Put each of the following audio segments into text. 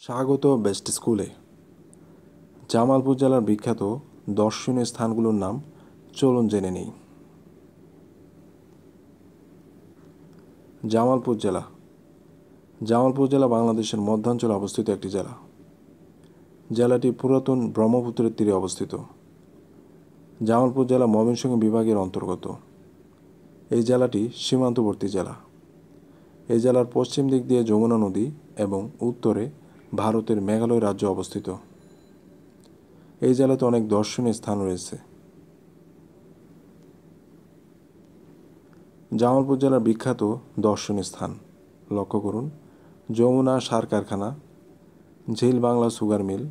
স্বাগত বেস্ট স্কুলে। জামালপুর জেলার বিখ্যাত দর্শনীয় স্থানগুলোর নাম চলুন জেনে নেই। জামালপুর জেলা। জামালপুর জেলা বাংলাদেশের মধ্যাঞ্চলে অবস্থিত একটি জেলা। জেলাটি পুরাতন ব্রহ্মপুত্রের তীরে অবস্থিত। জামালপুর জেলা ময়মনসিংহ বিভাগের অন্তর্গত। এই জেলাটি সীমান্তবর্তী জেলা। এই জেলার পশ্চিম দিক দিয়ে যমুনা নদী এবং উত্তরে ভারতের মেঘালয় রাজ্য অবস্থিত। এই জেলাতে অনেক দর্শনীয় স্থান রয়েছে। জামালপুর জেলার বিখ্যাত দর্শনীয় স্থান লক্ষ্য করুন: যমুনা সার কারখানা, ঝিল বাংলা সুগার মিল,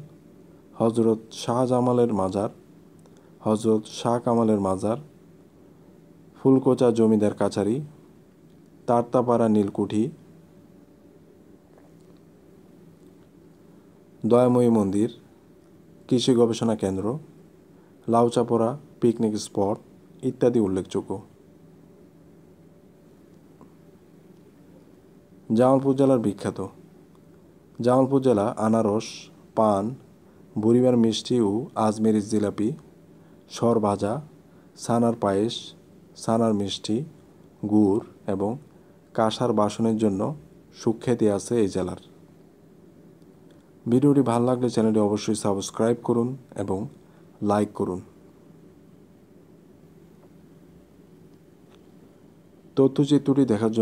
হজরত শাহজামালের মাজার, হজরত শাহ কামালের মাজার, ফুলকোচা জমিদার কাছারি, তারতাপাড়া নীলকুঠি, দয়াময়ী মন্দির, কৃষি গবেষণা কেন্দ্র, লাউচাপড়া পিকনিক স্পট ইত্যাদি উল্লেখযোগ্য। জামালপুর জেলার বিখ্যাত। জামালপুর জেলা আনারস, পান, বুড়িমার মিষ্টি ও আজমেরি জিলাপি, সর ভাজা, ছানার পায়েস, ছানার মিষ্টি, গুড় এবং কাঁসার বাসনের জন্য সুখ্যাতি আছে এই জেলার। ভিডিওটি ভালো লাগলে চ্যানেলটি অবশ্যই সাবস্ক্রাইব করুন এবং লাইক করুন। তথ্যচিত্রটি দেখার জন্য